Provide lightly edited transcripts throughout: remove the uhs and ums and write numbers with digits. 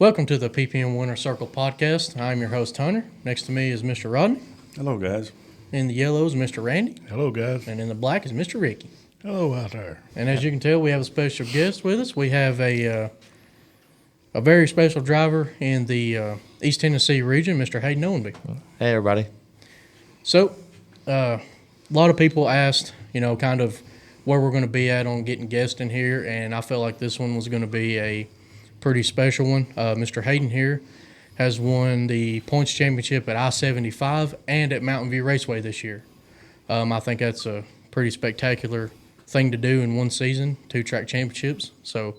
Welcome to the PPM Winner Circle podcast. I'm your host, Hunter. Next to me is Mr. Rodney. Hello, guys. In the yellow is Mr. Randy. Hello, guys. And in the black is Mr. Ricky. Hello out there. And as you can tell, we have a special guest with us. We have a very special driver in the East Tennessee region, Mr. Hayden Ownbey. Hey, everybody. So, a lot of people asked, kind of where we're going to be at on getting guests in here, and I felt like this one was going to be a pretty special one. Mr. Hayden here has won the points championship at I-75 and at Mountain View Raceway this year. I think that's a pretty spectacular thing to do in one season, 2 track championships. So,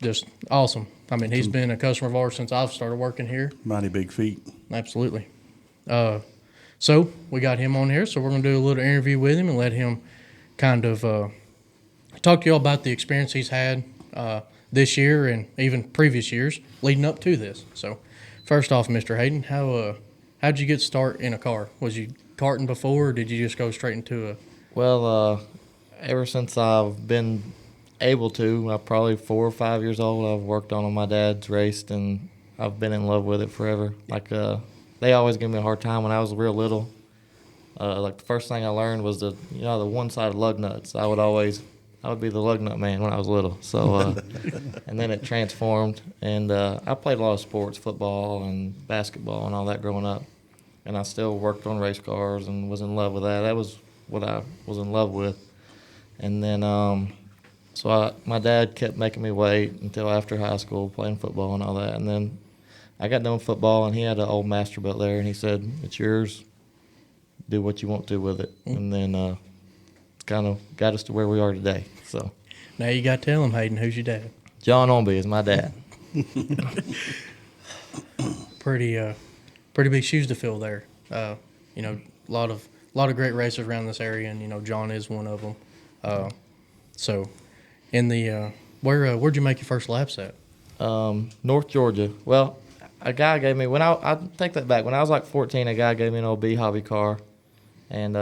just awesome. I mean, he's been a customer of ours since I've started working here. Mighty big feet. Absolutely. So we got him on here, so we're going to do a little interview with him and let him kind of talk to you all about the experience he's had this year and even previous years leading up to this. So first off, Mr. Hayden, how'd you get start in a car? Was you karting before, or did you just go straight into a... Well, ever since I've been able to, I'm probably 4 or 5 years old, I've worked on them. My dad's raced, and I've been in love with it forever. Like, they always give me a hard time when I was real little. Like, the first thing I learned was the one-sided lug nuts. I would be the lug nut man when I was little. So, and then it transformed, and I played a lot of sports, football and basketball and all that growing up. And I still worked on race cars and was in love with that. That was what I was in love with. And then, my dad kept making me wait until after high school playing football and all that. And then I got done with football, and he had an old Masterbuilt there, and he said, "It's yours. Do what you want to with it." And then kind of got us to where we are today. So Now you got to tell him, Hayden, who's your dad? John Ownbey is my dad. Pretty big shoes to fill there. A lot of great racers around this area, and John is one of them. So, in the where'd you make your first laps at? North Georgia. Well, a guy gave me I take that back. When I was like 14, a guy gave me an old B hobby car, and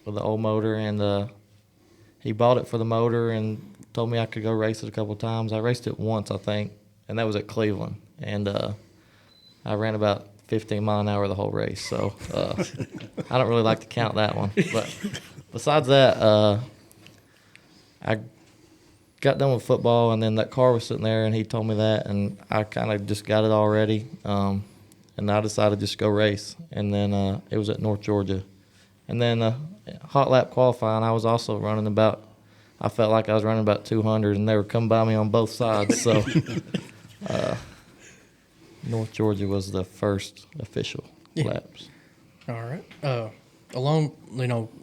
with the old motor, and he bought it for the motor and told me I could go race it a couple of times. I raced it once, I think, and that was at Cleveland, and I ran about 15 mile an hour the whole race. So I don't really like to count that one. But besides that, I got done with football, and then that car was sitting there, and he told me that, and I kind of just got it already, and I decided to just go race. And then it was at North Georgia. And then hot lap qualifying, I was also I felt like I was running about 200, and they were coming by me on both sides. So North Georgia was the first official laps. All right. Along,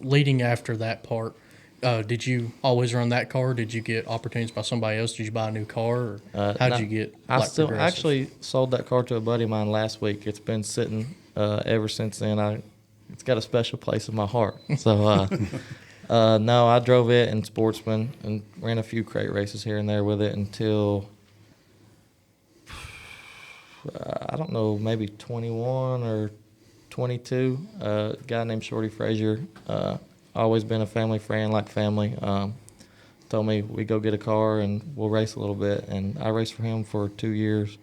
leading after that part, did you always run that car? Did you get opportunities by somebody else? Did you buy a new car? Or how did you get I still progressive? actually sold that car to a buddy of mine last week. It's been sitting ever since then. It's got a special place in my heart. So, no, I drove it in Sportsman and ran a few crate races here and there with it until, I don't know, maybe 21 or 22. A guy named Shorty Frazier, always been a family friend, like family, told me we go get a car and we'll race a little bit. And I raced for him for 2 years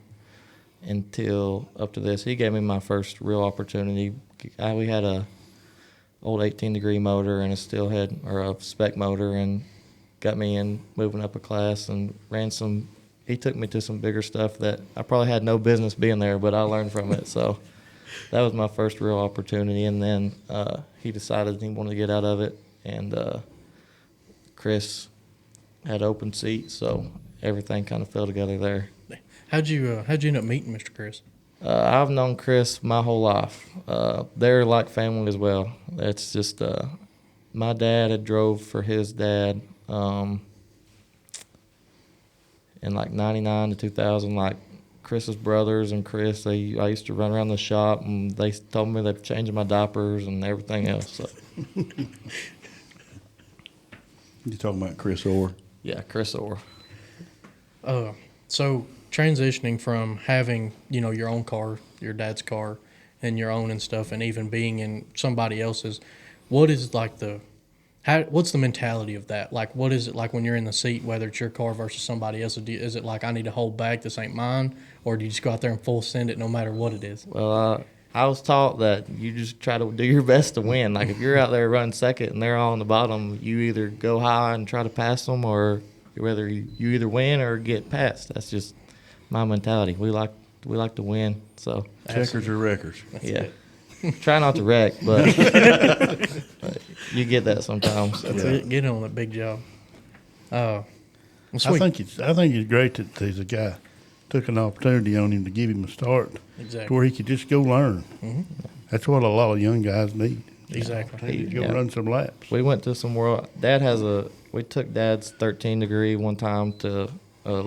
until up to this. He gave me my first real opportunity. We had a old 18-degree motor and a a spec motor, and got me in moving up a class and ran some. He took me to some bigger stuff that I probably had no business being there, but I learned from it. So that was my first real opportunity. And then he decided he wanted to get out of it, and Chris had open seats, so everything kind of fell together there. How'd you end up meeting Mr. Chris? I've known Chris my whole life. They're like family as well. It's just my dad had drove for his dad in like 99 to 2000. Like Chris's brothers and Chris, I used to run around the shop, and they told me they're changing my diapers and everything else. So. You talking about Chris Orr? Yeah, Chris Orr. So transitioning from having, your own car, your dad's car, and your own and stuff, and even being in somebody else's, what is like the What's the mentality of that? Like, what is it like when you're in the seat, whether it's your car versus somebody else's? Is it like, I need to hold back, this ain't mine? Or do you just go out there and full send it no matter what it is? Well, I was taught that you just try to do your best to win. Like if you're out there running second and they're all on the bottom, you either go high and try to pass them, or whether you either win or get passed. That's just my mentality. We like to win. So Checkers or wreckers? yeah, try not to wreck, but you get that sometimes. That's it. Get on that big job. Well, I sweet. think it's great that there's a guy took an opportunity on him to give him a start to Exactly. where he could just go learn. That's what a lot of young guys need. Exactly. They just go Yeah. run some laps. We went to some we took Dad's 13 degree one time to a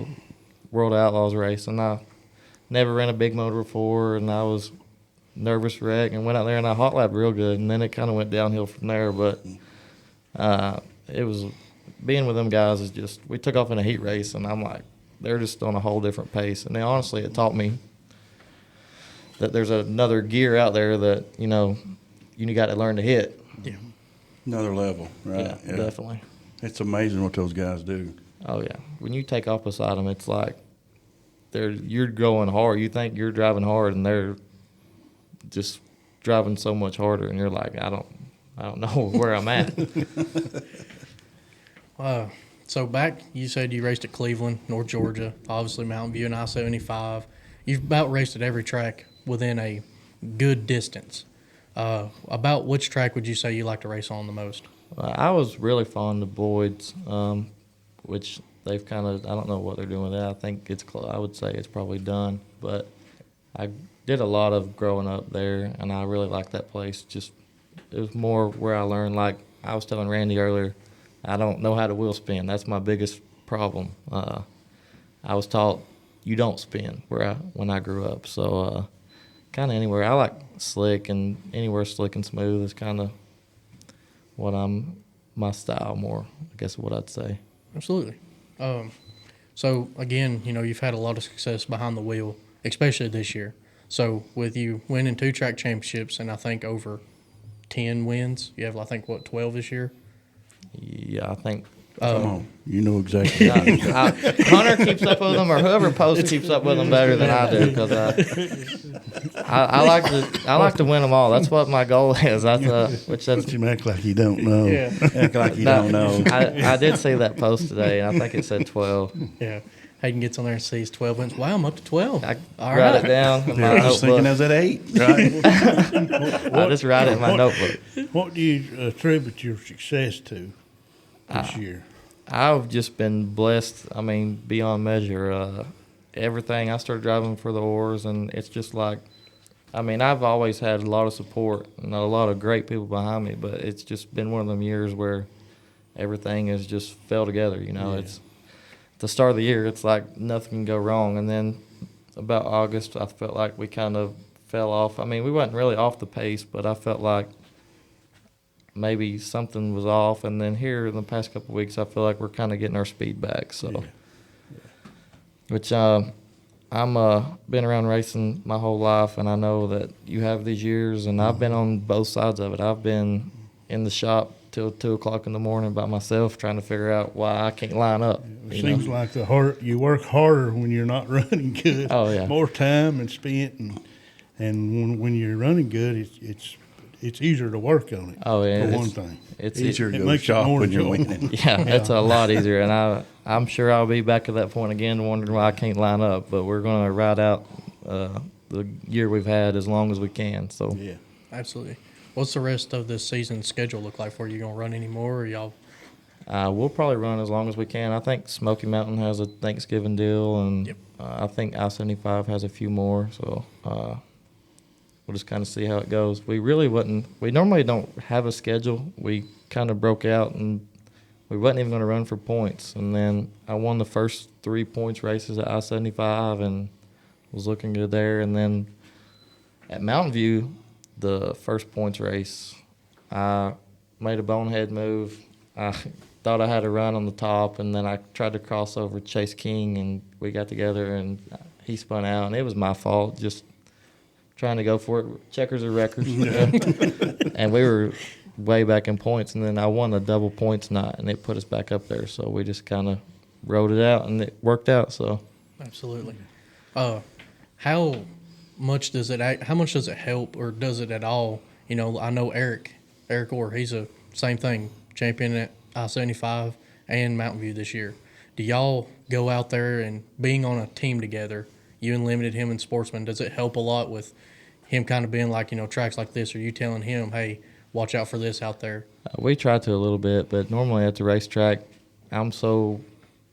World Outlaws race, and I never ran a big motor before, and I was nervous wreck and went out there and I hot lapped real good, and then it kind of went downhill from there. But it was being with them guys is just, we took off in a heat race, and I'm like, they're just on a whole different pace. And then honestly, it taught me that there's another gear out there that you got to learn to hit. Yeah. Another level, right? Yeah, definitely. It's amazing what those guys do. Oh yeah, when you take off beside them, it's like you're going hard. You think you're driving hard, and they're just driving so much harder, and you're like, I don't know where I'm at. So back, you said you raced at Cleveland, North Georgia, obviously Mountain View and I-75. You've about raced at every track within a good distance. About which track would you say you like to race on the most? I was really fond of Boyd's, which they've kind of, I don't know what they're doing with that. I think I would say it's probably done. But I did a lot of growing up there, and I really liked that place. Just, it was more where I learned, like I was telling Randy earlier, I don't know how to wheel spin. That's my biggest problem. I was taught you don't spin when I grew up. So kind of anywhere. I like slick, and anywhere slick and smooth is kind of my style more, I guess what I'd say. Absolutely. So again, you've had a lot of success behind the wheel, especially this year. So with you winning 2 track championships and I think over 10 wins, you have, I think, 12 this year? Yeah, I think. Come on, you know exactly. Hunter keeps up with them, or whoever posts keeps up with them better than I do, because I like to win them all. That's what my goal is. But you act like you don't know. Yeah. Act like you don't know. I did see that post today, and I think it said 12. Yeah. Hayden gets on there and sees 12 wins. Wow, I'm up to 12. I All write right. it down in I my was thinking notebook. that was at 8, right? I just write it in my notebook. What do you attribute your success to this year? I've just been blessed, beyond measure. Everything, I started driving for the Oars, and it's just like, I've always had a lot of support and a lot of great people behind me, but it's just been one of them years where everything has just fell together, It's the start of the year, it's like nothing can go wrong. And then about August, I felt like we kind of fell off. We wasn't really off the pace, but I felt like maybe something was off. And then here in the past couple of weeks, I feel like we're kind of getting our speed back. So, which I'm been around racing my whole life, and I know that you have these years, and I've been on both sides of it. I've been in the shop till 2 o'clock in the morning by myself trying to figure out why I can't line up. It seems like you work harder when you're not running good. Oh, yeah. More time and spent, and when you're running good, it's easier to work on it. Oh, yeah. For one thing, It's Easier to it go makes it shop more when you're enjoyable. winning. Yeah, it's a lot easier, and I'm sure I'll be back at that point again, wondering why I can't line up. But we're going to ride out the year we've had as long as we can. So Yeah. Absolutely. What's the rest of this season schedule look like for you? You going to run any more, or y'all? we'll probably run as long as we can. I think Smoky Mountain has a Thanksgiving deal, and Yep. I think I-75 has a few more. So we'll just kind of see how it goes. We normally don't have a schedule. We kind of broke out, and we wasn't even going to run for points. And then I won the first 3 points races at I-75 and was looking good there. And then at Mountain View, the first points race, I made a bonehead move. I thought I had a run on the top, and then I tried to cross over Chase King, and we got together, and he spun out, and it was my fault, just trying to go for it. Checkers or wreckers. And we were way back in points, and then I won a double points night, and it put us back up there. So we just kind of rode it out, and it worked out. So Absolutely. How much does it help, or does it at all? You know, I know Eric Orr, he's a same thing, champion at I-75 and Mountain View this year. Do y'all go out there and being on a team together, you and Limited, him and Sportsman, does it help a lot with him kind of being like, you know, tracks like this, or you telling him, hey, watch out for this out there? we try to a little bit, but normally at the racetrack, I'm so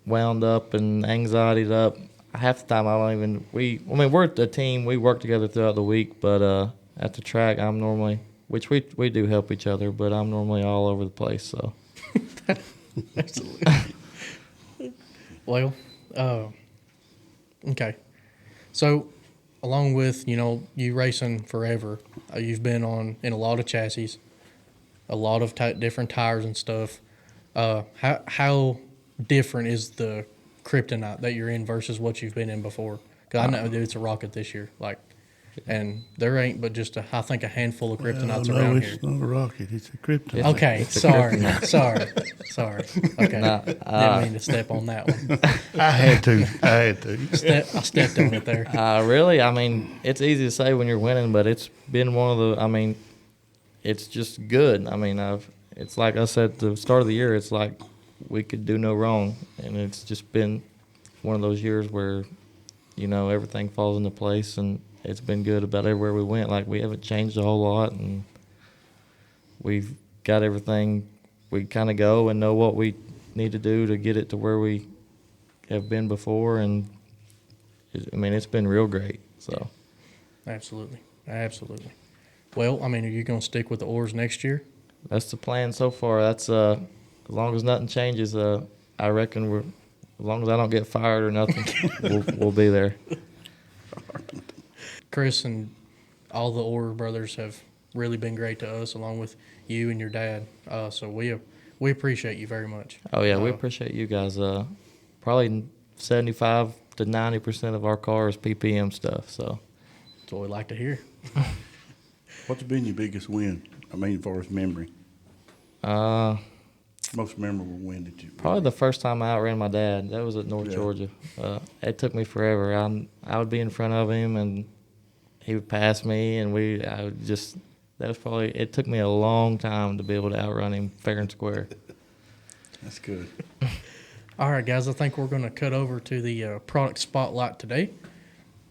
wound up and anxietied up. Half the time I don't even we're a team, we work together throughout the week, but at the track I'm normally, which we do help each other, but I'm normally all over the place. So Absolutely. Well, okay. So, along with, you know, you racing forever, you've been in a lot of chassis, a lot of different tires and stuff. How different is the kryptonite that you're in versus what you've been in before? Because I know it's a rocket this year, and there ain't but just I think a handful of kryptonites no, around it's here. not a rocket. It's a kryptonite. Okay, It's a sorry. Okay, Nah, didn't mean to step on that one. I had to. I stepped on it there. really, I mean, it's easy to say when you're winning, but it's been one of the. I mean, it's just good. I mean, it's like I said at the start of the year. It's like we could do no wrong, and it's just been one of those years where, you know, everything falls into place, and it's been good about everywhere we went. Like, we haven't changed a whole lot, and we've got everything. We kind of go and know what we need to do to get it to where we have been before, and it's been real great. So Absolutely. Well, I mean, are you going to stick with the oars next year? that's the plan so far. That's as long as nothing changes. I reckon as long as I don't get fired or nothing, we'll be there. Chris and all the Orr brothers have really been great to us, along with you and your dad. So we appreciate you very much. Oh yeah, we appreciate you guys. Probably 75 to 90% of our car is PPM stuff. So That's what we like to hear. What's been your biggest win? I mean, as far as memory, most memorable win that you probably the first time I outran my dad. That was at North Georgia. It took me forever. I would be in front of him and he would pass me, and it took me a long time to be able to outrun him fair and square. That's good. All right, guys, I think we're going to cut over to the product spotlight today.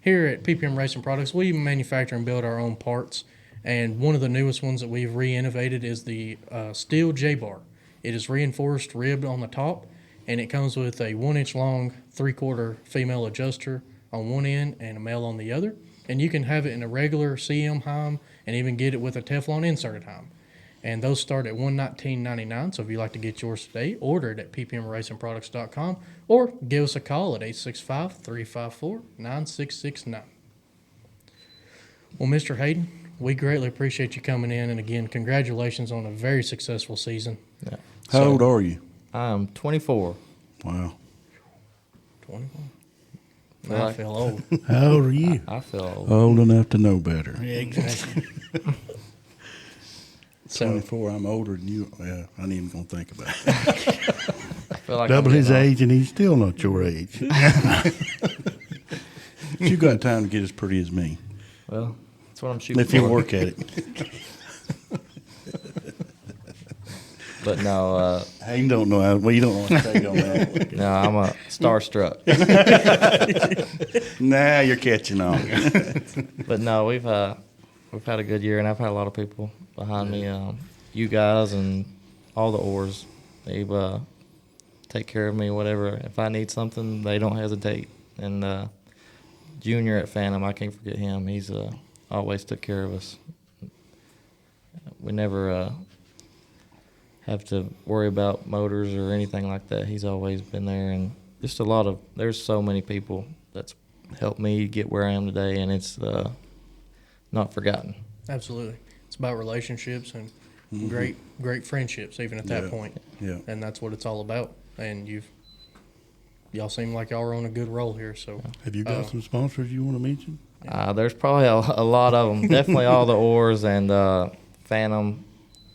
Here at PPM Racing Products, we manufacture and build our own parts, and one of the newest ones that we've re-innovated is the steel J-bar. It is reinforced ribbed on the top, and it comes with a 1-inch long 3/4 female adjuster on one end and a male on the other. And you can have it in a regular CM Heim and even get it with a Teflon inserted Heim. And those start at $119.99. So if you'd like to get yours today, order it at ppmracingproducts.com or give us a call at 865-354-9669. Well, Mr. Hayden, we greatly appreciate you coming in. And again, congratulations on a very successful season. Yeah. How old are you? I'm 24. Wow. 21. Right. I feel old. How old are you? I feel old. Old enough to know better. Yeah, exactly. 24, I'm older than you. Yeah, I ain't even going to think about it. I feel like Double I'm his getting old. age, and he's still not your age. But you got time to get as pretty as me, Well, that's what I'm shooting if you for. work at it. But no, Hayden don't know how. Well, you don't want to take on that. no, I'm a starstruck. Nah, you're catching on. But no, we've had a good year, and I've had a lot of people behind me. You guys and all the Orrs, they take care of me. Whatever, if I need something, they don't hesitate. And Junior at Phantom, I can't forget him. He's always took care of us. We never have to worry about motors or anything like that. He's always been there, and just there's so many people that's helped me get where I am today, and it's not forgotten. Absolutely. It's about relationships and great friendships, even at that point. Yeah. And that's what it's all about. And y'all seem like y'all are on a good roll here. So Have you got some sponsors you want to mention? There's probably a lot of them. Definitely all the Orrs and Phantom,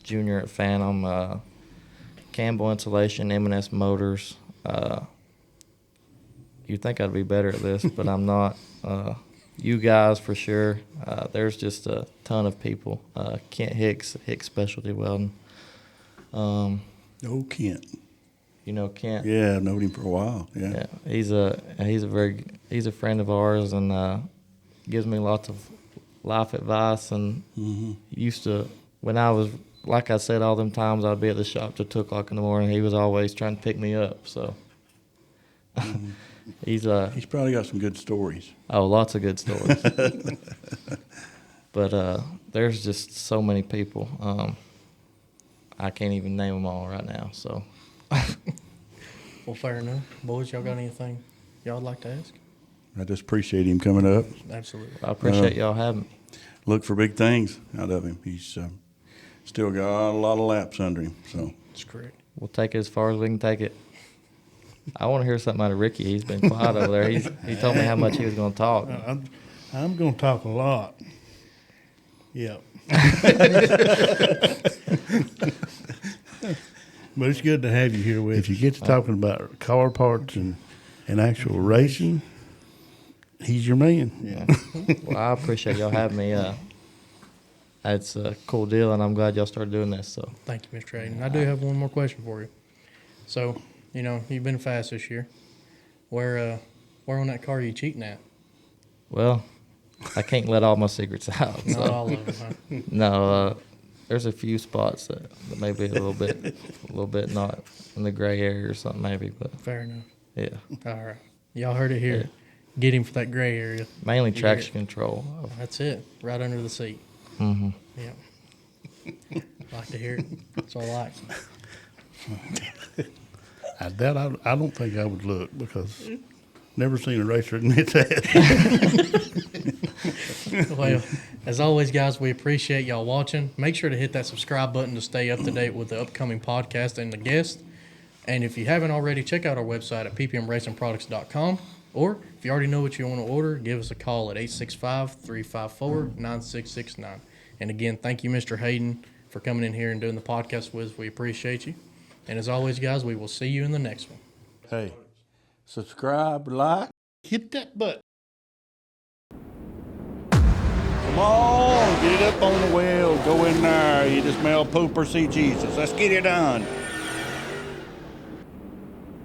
junior at Phantom, Campbell Insulation, M&S Motors. You'd think I'd be better at this, but I'm not. You guys for sure. There's just a ton of people. Kent Hicks Specialty Welding. Oh, Kent. You know Kent? Yeah, I've known him for a while. Yeah. Yeah, he's a friend of ours and gives me lots of life advice. And used to, when I was, like I said, all them times I'd be at the shop till 2 o'clock in the morning. He was always trying to pick me up. So he's probably got some good stories. Oh, lots of good stories. But there's just so many people. I can't even name them all right now. So. Well, fair enough. Boys, y'all got anything y'all would like to ask? I just appreciate him coming up. Absolutely. I appreciate y'all having me. Look for big things out of him. He's still got a lot of laps under him. So That's correct. We'll take it as far as we can take it. I want to hear something out of Ricky. He's been quiet over there. He told me how much he was going to talk. I'm going to talk a lot. Yeah. But it's good to have you here with us. If you get to talking about car parts and actual racing, he's your man. Yeah. Well, I appreciate y'all having me. It's a cool deal, and I'm glad y'all started doing this. So Thank you, Mr. Hayden. I do have one more question for you. So, you've been fast this year. Where on that car are you cheating at? Well, I can't let all my secrets out. So. Not all of them, huh? No, there's a few spots that maybe a little bit not in the gray area or something maybe, but Fair enough. yeah, All right. Y'all heard it here. Yeah. Get him for that gray area. mainly You traction hear control. That's it. Right under the seat. Mm-hmm. Yeah. Like to hear it. That's all I like. I don't think I would look because never seen a racer admit that. Well, as always, guys, we appreciate y'all watching. Make sure to hit that subscribe button to stay up to date with the upcoming podcast and the guests. And if you haven't already, check out our website at ppmracingproducts.com. Or if you already know what you want to order, give us a call at 865-354-9669. And again, thank you, Mr. Hayden, for coming in here and doing the podcast with us. We appreciate you. And as always, guys, we will see you in the next one. hey, subscribe, like. Hit that button. Come on, get it up on the wheel. Go in there. You just smell poop or see Jesus. Let's get it done.